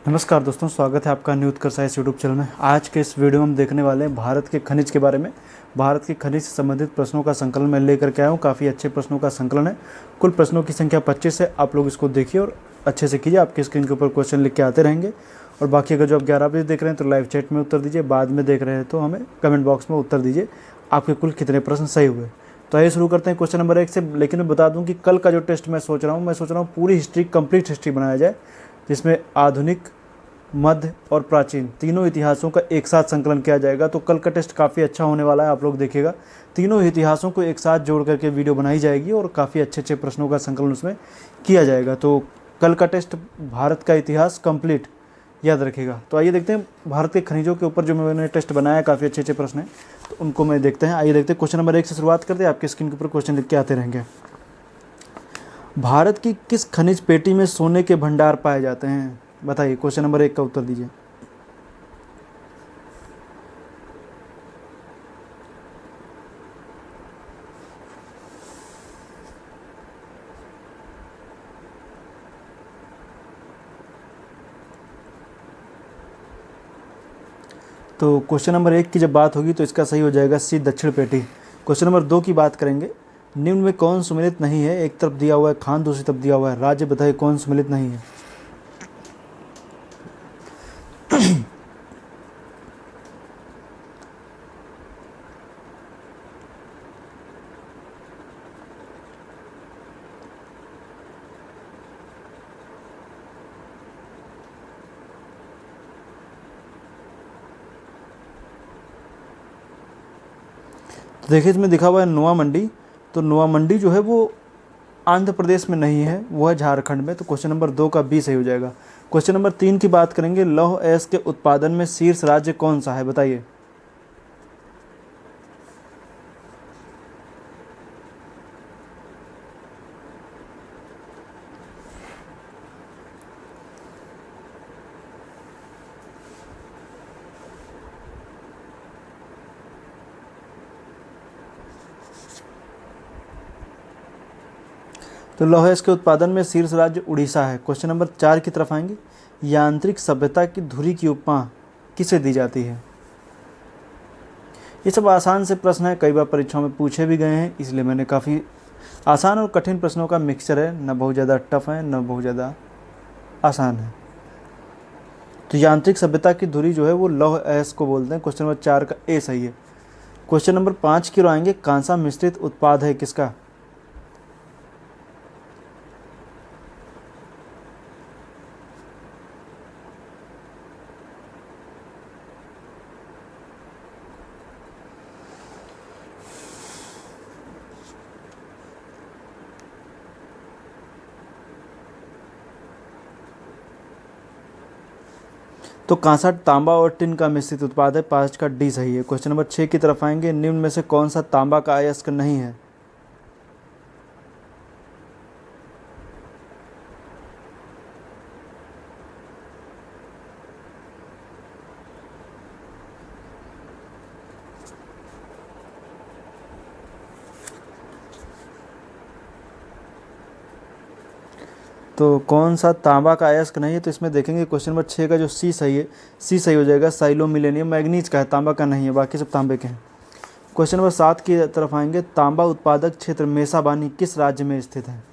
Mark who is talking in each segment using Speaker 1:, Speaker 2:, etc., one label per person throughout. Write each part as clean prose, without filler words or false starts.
Speaker 1: नमस्कार दोस्तों, स्वागत है आपका न्यू उत्कर्ष साइंस यूट्यूब चैनल में। आज के इस वीडियो में हम देखने वाले हैं भारत के खनिज के बारे में। भारत के खनिज से संबंधित प्रश्नों का संकलन मैं लेकर के आया हूँ। काफ़ी अच्छे प्रश्नों का संकलन है। कुल प्रश्नों की संख्या 25 है। आप लोग इसको देखिए और अच्छे से कीजिए। आपकी स्क्रीन के ऊपर क्वेश्चन लिख के आते रहेंगे। और बाकी अगर जो आप 11 बजे देख रहे हैं तो लाइव चैट में उत्तर दीजिए, बाद में देख रहे हैं तो हमें कमेंट बॉक्स में उत्तर दीजिए आपके कुल कितने प्रश्न सही हुए। तो आइए शुरू करते हैं क्वेश्चन नंबर 1 से। लेकिन मैं बता दूं कि कल का जो टेस्ट मैं सोच रहा हूँ पूरी हिस्ट्री, कंप्लीट हिस्ट्री बनाया जाए, जिसमें आधुनिक, मध्य और प्राचीन तीनों इतिहासों का एक साथ संकलन किया जाएगा। तो कल का टेस्ट काफ़ी अच्छा होने वाला है। आप लोग देखिएगा, तीनों इतिहासों को एक साथ जोड़ करके वीडियो बनाई जाएगी और काफ़ी अच्छे अच्छे प्रश्नों का संकलन उसमें किया जाएगा। तो कल का टेस्ट भारत का इतिहास कंप्लीट याद रखिएगा। तो आइए देखते हैं भारत के खनिजों के ऊपर जो मैंने टेस्ट बनाया है, काफ़ी अच्छे अच्छे प्रश्न हैं, तो उनको मैं देखते हैं। आइए देखते हैं क्वेश्चन नंबर 1 से शुरुआत करते हैं। आपके स्क्रीन के ऊपर क्वेश्चन लिख के आते रहेंगे। भारत की किस खनिज पेटी में सोने के भंडार पाए जाते हैं? बताइए, क्वेश्चन नंबर 1 का उत्तर दीजिए। तो क्वेश्चन नंबर 1 की जब बात होगी तो इसका सही हो जाएगा सी, दक्षिण पेटी। क्वेश्चन नंबर 2 की बात करेंगे। निम्न में कौन सम्मिलित नहीं है? एक तरफ दिया हुआ है खान, दूसरी तरफ दिया हुआ है राज्य। बताइए कौन सम्मिलित नहीं है? तो देखिए, इसमें दिखा हुआ है नोआ मंडी। तो नोआ मंडी जो है वो आंध्र प्रदेश में नहीं है, वो है झारखंड में। तो क्वेश्चन नंबर 2 का बी सही हो जाएगा। क्वेश्चन नंबर 3 की बात करेंगे। लौह अयस्क के उत्पादन में शीर्ष राज्य कौन सा है? बताइए। तो लौह अयस्क के उत्पादन में शीर्ष राज्य उड़ीसा है। क्वेश्चन नंबर 4 की तरफ आएंगे। यांत्रिक सभ्यता की धुरी की उपमा किसे दी जाती है? ये सब आसान से प्रश्न है, कई बार परीक्षाओं में पूछे भी गए हैं, इसलिए मैंने काफ़ी आसान और कठिन प्रश्नों का मिक्सचर है। न बहुत ज़्यादा टफ है, न बहुत ज़्यादा आसान है। तो यांत्रिक सभ्यता की धुरी जो है वो लौह अयस्क को बोलते हैं। क्वेश्चन नंबर 4 का ए सही है। क्वेश्चन नंबर 5 की ओर आएंगे। कांसा मिश्रित उत्पाद है किसका? तो कांसा, तांबा और टिन का मिश्रित उत्पाद है। 5 का डी सही है। क्वेश्चन नंबर 6 की तरफ आएंगे। निम्न में से कौन सा तांबा का अयस्क नहीं है? तो कौन सा तांबा का अयस्क नहीं है? तो इसमें देखेंगे क्वेश्चन नंबर 6 का जो सी सही है, सी सही हो जाएगा। साइलो मिलेनियम मैग्नीज का है, तांबा का नहीं है, बाकी सब तांबे के हैं। क्वेश्चन नंबर 7 की तरफ आएंगे। तांबा उत्पादक क्षेत्र मेसाबानी किस राज्य में स्थित है?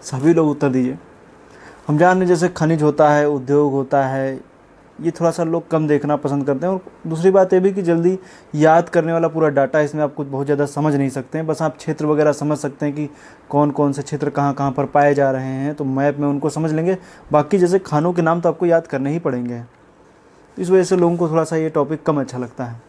Speaker 1: सभी लोग उत्तर दीजिए। हम जान रहे जैसे खनिज होता है, उद्योग होता है, ये थोड़ा सा लोग कम देखना पसंद करते हैं। और दूसरी बात ये भी कि जल्दी याद करने वाला पूरा डाटा इसमें आप कुछ बहुत ज़्यादा समझ नहीं सकते हैं। बस आप क्षेत्र वगैरह समझ सकते हैं कि कौन कौन से क्षेत्र कहाँ कहाँ पर पाए जा रहे हैं, तो मैप में उनको समझ लेंगे। बाकी जैसे खानों के नाम तो आपको याद करने ही पड़ेंगे। इस वजह से लोगों को थोड़ा सा ये टॉपिक कम अच्छा लगता है।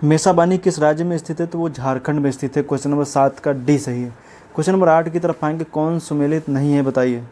Speaker 1: मेसाबानी किस राज्य में स्थित है? तो वो झारखंड में स्थित है। क्वेश्चन नंबर 7 का डी सही है। क्वेश्चन नंबर 8 की तरफ आएंगे। कौन सुमेलित नहीं है? बताइए।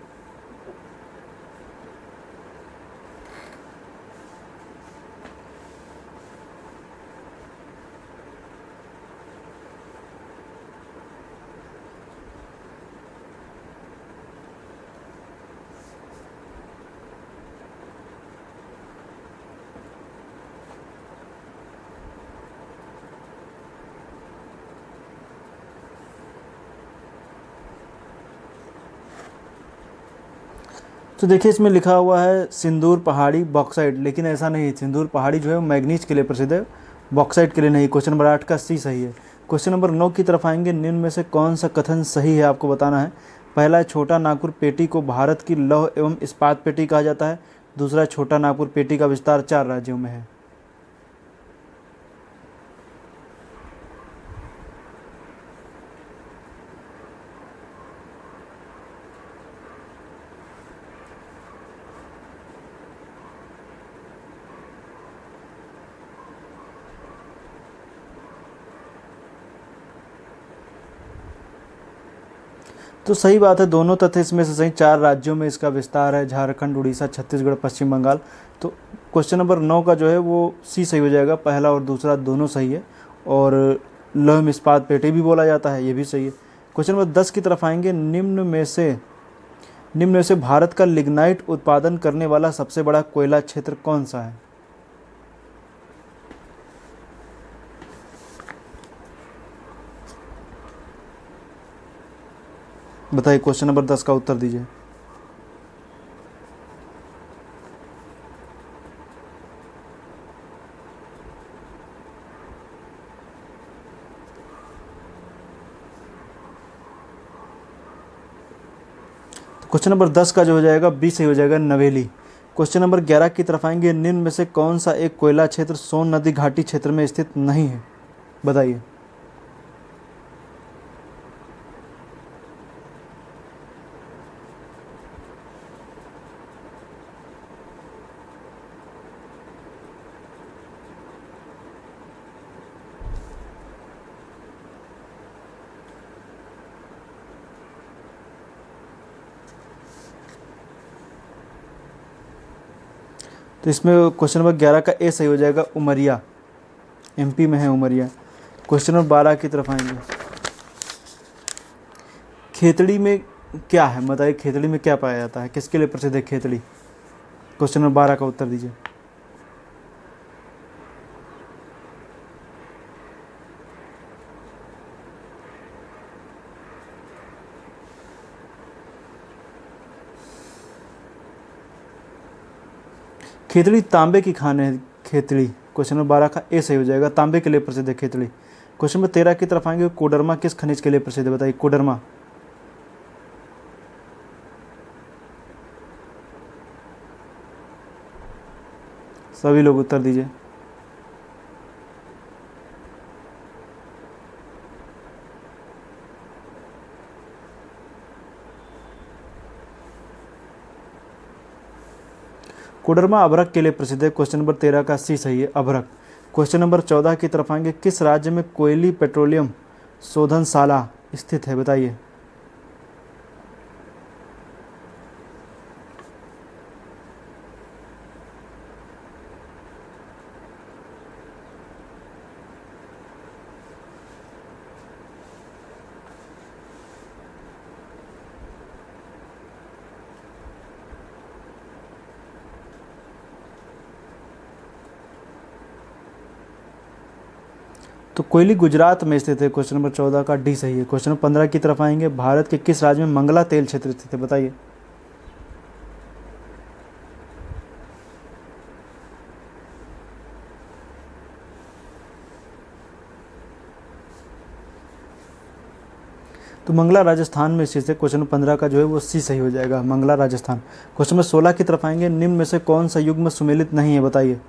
Speaker 1: तो देखिए इसमें लिखा हुआ है सिंदूर पहाड़ी बॉक्साइट, लेकिन ऐसा नहीं है। सिंदूर पहाड़ी जो है वो मैग्नीज के लिए प्रसिद्ध है, बॉक्साइट के लिए नहीं। क्वेश्चन नंबर 8 का सी सही है। क्वेश्चन नंबर 9 की तरफ आएंगे। निम्न में से कौन सा कथन सही है, आपको बताना है। पहला है छोटा नागपुर पेटी को भारत की लौह एवं इस्पात पेटी कहा जाता है। दूसरा है छोटा नागपुर पेटी का विस्तार 4 राज्यों में है। तो सही बात है, दोनों तथ्य इसमें से सही। 4 राज्यों में इसका विस्तार है, झारखंड, उड़ीसा, छत्तीसगढ़, पश्चिम बंगाल। तो क्वेश्चन नंबर 9 का जो है वो सी सही हो जाएगा। पहला और दूसरा दोनों सही है। और लौह इस्पात पेटी भी बोला जाता है, ये भी सही है। क्वेश्चन नंबर 10 की तरफ आएंगे। निम्न में से भारत का लिग्नाइट उत्पादन करने वाला सबसे बड़ा कोयला क्षेत्र कौन सा है। बताइए, क्वेश्चन नंबर 10 का उत्तर दीजिए। क्वेश्चन नंबर 10 का जो हो जाएगा बी सही हो जाएगा, नवेली। क्वेश्चन नंबर 11 की तरफ आएंगे। निम्न में से कौन सा एक कोयला क्षेत्र सोन नदी घाटी क्षेत्र में स्थित नहीं है, बताइए। तो इसमें क्वेश्चन नंबर 11 का ए सही हो जाएगा, उमरिया। एमपी में है उमरिया। क्वेश्चन नंबर 12 की तरफ आएंगे। खेतड़ी में क्या है, बताइए। खेतड़ी में क्या पाया जाता है, किसके लिए प्रसिद्ध है खेतड़ी। क्वेश्चन नंबर 12 का उत्तर दीजिए। खेतड़ी तांबे की खान है, खेतड़ी। क्वेश्चन नंबर 12 का ए सही हो जाएगा, तांबे के लिए प्रसिद्ध है खेतड़ी। क्वेश्चन नंबर 13 की तरफ आएंगे। कोडरमा किस खनिज के लिए प्रसिद्ध है, बताइए। कोडरमा। सभी लोग उत्तर दीजिए। कोडरमा अभ्रक के लिए प्रसिद्ध है। क्वेश्चन नंबर 13 का सी सही है, अभ्रक। क्वेश्चन नंबर 14 की तरफ आएंगे। किस राज्य में कोयली पेट्रोलियम शोधनशाला स्थित है, बताइए। तो कोयली गुजरात में स्थित है। क्वेश्चन नंबर 14 का डी सही है। क्वेश्चन नंबर 15 की तरफ आएंगे। भारत के किस राज्य में मंगला तेल क्षेत्र स्थित है, बताइए। तो मंगला राजस्थान में स्थित है। क्वेश्चन नंबर 15 का जो है वो सी सही हो जाएगा, मंगला राजस्थान। क्वेश्चन नंबर 16 की तरफ आएंगे। निम्न में से कौन सा युग्म सुमेलित नहीं है, बताइए।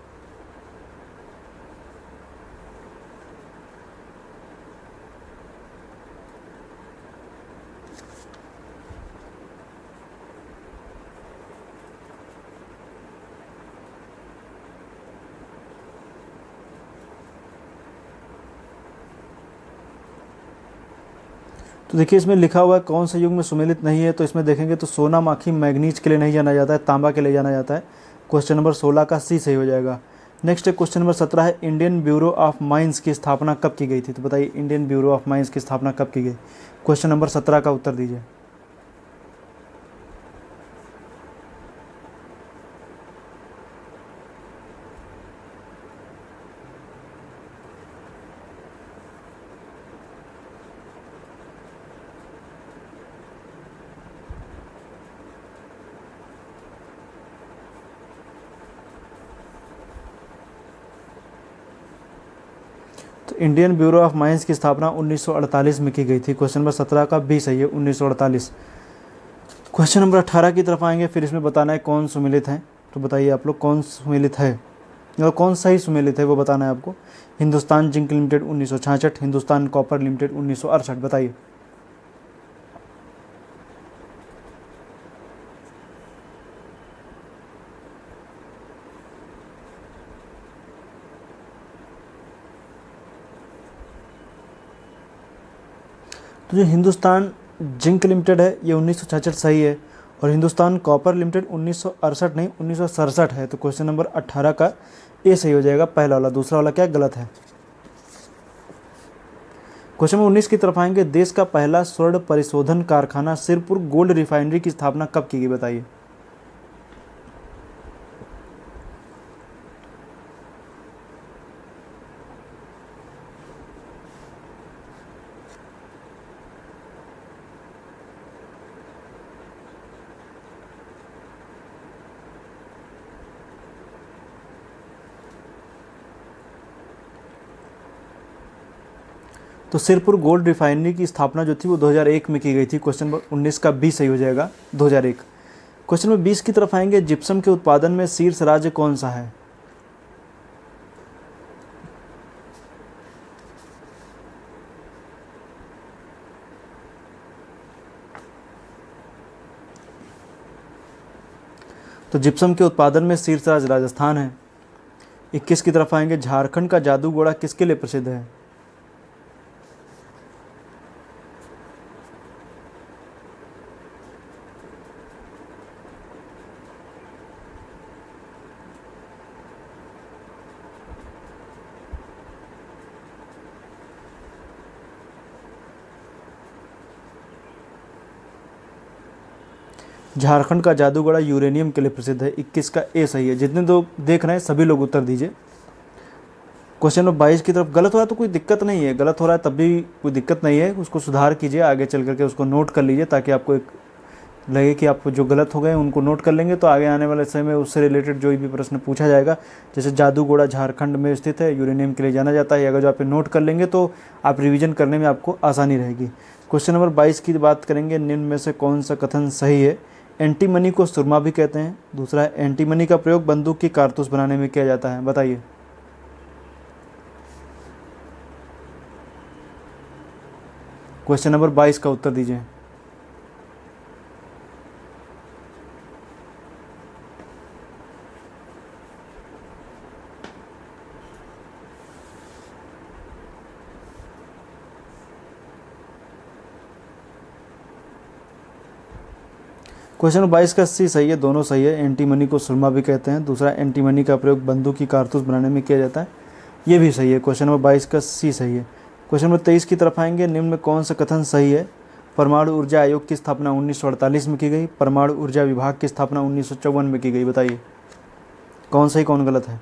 Speaker 1: तो देखिए इसमें लिखा हुआ है कौन सा युग में सुमेलित नहीं है। तो इसमें देखेंगे तो सोना माखी मैग्नीज के लिए नहीं जाना जाता है, तांबा के लिए जाना जाता है। क्वेश्चन नंबर 16 का सी सही हो जाएगा। नेक्स्ट क्वेश्चन नंबर 17 है। इंडियन ब्यूरो ऑफ माइंस की स्थापना कब की गई थी, तो बताइए इंडियन ब्यूरो ऑफ माइंस की स्थापना कब की गई। क्वेश्चन नंबर 17 का उत्तर दीजिए। तो इंडियन ब्यूरो ऑफ माइंस की स्थापना 1948 में की गई थी। क्वेश्चन नंबर 17 का बी सही है, 1948। क्वेश्चन नंबर 18 की तरफ आएंगे, फिर इसमें बताना है कौन सुमेलित है। तो बताइए आप लोग कौन सुमेलित है, मतलब कौन सही सुमेलित है वो बताना है आपको। Hindustan zinc limited 1966, Hindustan copper limited 1968, बताइए। तो जो हिंदुस्तान जिंक लिमिटेड है ये 1966 सही है, और हिंदुस्तान कॉपर लिमिटेड 1968 नहीं 1967 है। तो क्वेश्चन नंबर 18 का ए सही हो जाएगा, पहला वाला। दूसरा वाला क्या गलत है। क्वेश्चन नंबर 19 की तरफ आएंगे, देश का पहला स्वर्ण परिशोधन कारखाना सिरपुर गोल्ड रिफाइनरी की स्थापना कब की गई, बताइए। तो सिरपुर गोल्ड रिफाइनरी की स्थापना जो थी वो 2001 में की गई थी। क्वेश्चन नंबर 19 का बी सही हो जाएगा, 2001। क्वेश्चन नंबर 20 की तरफ आएंगे, जिप्सम के उत्पादन में शीर्ष राज्य कौन सा है। तो जिप्सम के उत्पादन में शीर्ष राज्य राजस्थान है। 21 की तरफ आएंगे, झारखंड का जादूगोड़ा किसके लिए प्रसिद्ध है। झारखंड का जादूगड़ा यूरेनियम के लिए प्रसिद्ध है। 21 का ए सही है। जितने लोग देख रहे हैं सभी लोग उत्तर दीजिए। क्वेश्चन नंबर 22 की तरफ गलत हो रहा है तो कोई दिक्कत नहीं है, गलत हो रहा है तब भी कोई दिक्कत नहीं है, उसको सुधार कीजिए, आगे चल करके उसको नोट कर लीजिए, ताकि आपको एक लगे कि आप जो गलत हो गए उनको नोट कर लेंगे तो आगे आने वाले समय में उससे रिलेटेड जो भी प्रश्न पूछा जाएगा। जैसे जादूगोड़ा झारखंड में स्थित है, यूरेनियम के लिए जाना जाता है, अगर जो आप नोट कर लेंगे तो आप रिवीजन करने में आपको आसानी रहेगी। क्वेश्चन नंबर 22 की बात करेंगे, निम्न में से कौन सा कथन सही है। एंटीमनी को सुरमा भी कहते हैं। दूसरा है, एंटीमनी का प्रयोग बंदूक की कारतूस बनाने में किया जाता है, बताइए। क्वेश्चन नंबर 22 का उत्तर दीजिए। क्वेश्चन नंबर 22 का सी सही है, दोनों सही है। एंटीमनी को सुरमा भी कहते हैं। दूसरा, एंटीमनी का प्रयोग बंदूक की कारतूस बनाने में किया जाता है, ये भी सही है। क्वेश्चन नंबर 22 का सी सही है। क्वेश्चन नंबर 23 की तरफ आएंगे, निम्न में कौन सा कथन सही है। परमाणु ऊर्जा आयोग की स्थापना 1948 में की गई, परमाणु ऊर्जा विभाग की स्थापना 1954 में की गई, बताइए कौन सही कौन गलत है।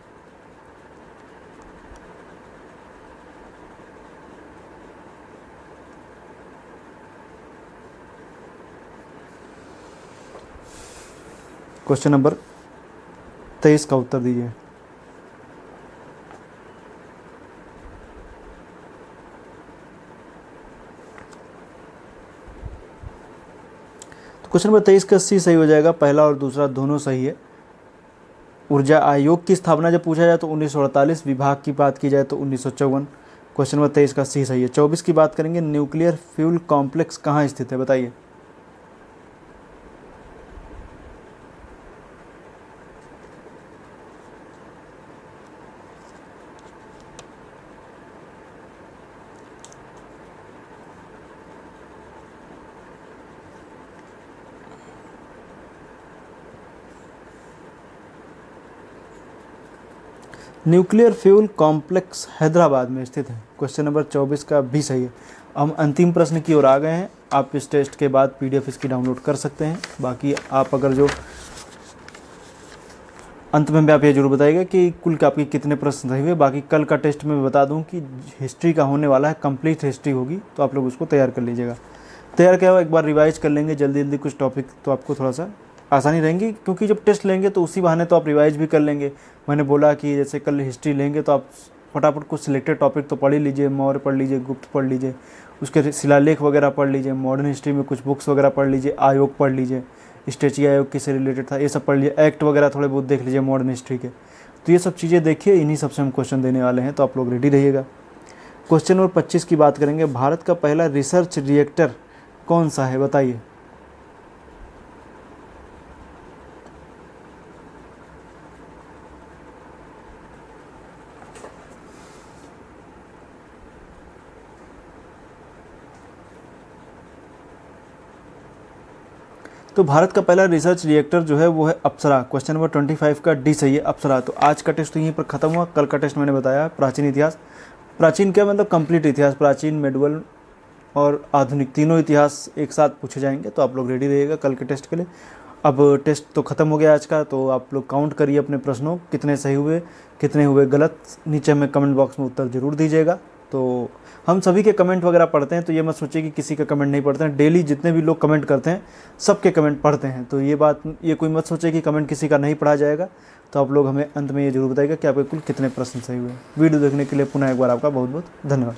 Speaker 1: क्वेश्चन नंबर 23 का उत्तर दीजिए। तो क्वेश्चन नंबर 23 का सी सही हो जाएगा, पहला और दूसरा दोनों सही है। ऊर्जा आयोग की स्थापना जब पूछा जाए तो 1948, विभाग की बात की जाए तो 1954। क्वेश्चन नंबर 23 का सी सही है। 24 की बात करेंगे, न्यूक्लियर फ्यूल कॉम्प्लेक्स कहाँ स्थित है, बताइए। न्यूक्लियर फ्यूल कॉम्प्लेक्स हैदराबाद में स्थित है। क्वेश्चन नंबर 24 का भी सही है। हम अंतिम प्रश्न की ओर आ गए हैं। आप इस टेस्ट के बाद पीडीएफ इसकी डाउनलोड कर सकते हैं। बाकी आप अगर जो अंत में भी आप ये जरूर बताइएगा कि कुल के आपके कितने प्रश्न सही हुए। बाकी कल का टेस्ट में बता दूं कि हिस्ट्री का होने वाला है, कंप्लीट हिस्ट्री होगी, तो आप लोग उसको तैयार कर लीजिएगा। तैयार किया हुआ एक बार रिवाइज कर लेंगे जल्दी जल्दी कुछ टॉपिक, तो आपको थोड़ा सा आसानी रहेंगी, क्योंकि जब टेस्ट लेंगे तो उसी बहाने तो आप रिवाइज भी कर लेंगे। मैंने बोला कि जैसे कल हिस्ट्री लेंगे तो आप फटाफट कुछ सिलेक्टेड टॉपिक तो पढ़ ही लीजिए, मौर्य पढ़ लीजिए, गुप्त पढ़ लीजिए, उसके शिलालेख वगैरह पढ़ लीजिए, मॉडर्न हिस्ट्री में कुछ बुक्स वगैरह पढ़ लीजिए, आयोग पढ़ लीजिए, स्टेची आयोग किससे रिलेटेड था ये सब पढ़ लीजिए, एक्ट वगैरह थोड़े बहुत देख लीजिए मॉडर्न हिस्ट्री के। तो ये सब चीज़ें देखिए, इन्हीं सबसे हम क्वेश्चन देने वाले हैं, तो आप लोग रेडी रहिएगा। क्वेश्चन नंबर 25 की बात करेंगे, भारत का पहला रिसर्च रिएक्टर कौन सा है, बताइए। तो भारत का पहला रिसर्च रिएक्टर जो है वो है अप्सरा। क्वेश्चन नंबर 25 का डी सही है, अप्सरा। तो आज का टेस्ट तो यहीं पर खत्म हुआ। कल का टेस्ट मैंने बताया प्राचीन इतिहास, प्राचीन क्या मतलब कंप्लीट इतिहास, प्राचीन, मेडुअल और आधुनिक तीनों इतिहास एक साथ पूछे जाएंगे। तो आप लोग रेडी रहिएगा कल के टेस्ट के लिए। अब टेस्ट तो ख़त्म हो गया आज का, तो आप लोग काउंट करिए अपने प्रश्नों, कितने सही हुए कितने हुए गलत, नीचे में कमेंट बॉक्स में उत्तर ज़रूर दीजिएगा। तो हम सभी के कमेंट वगैरह पढ़ते हैं, तो ये मत सोचिए कि किसी का कमेंट नहीं पढ़ते हैं। डेली जितने भी लोग कमेंट करते हैं सबके कमेंट पढ़ते हैं, तो ये कोई मत सोचे कि कमेंट किसी का नहीं पढ़ा जाएगा। तो आप लोग हमें अंत में ये जरूर बताइएगा कि आपके कुल कितने प्रश्न सही हुए। वीडियो देखने के लिए पुनः एक बार आपका बहुत बहुत धन्यवाद।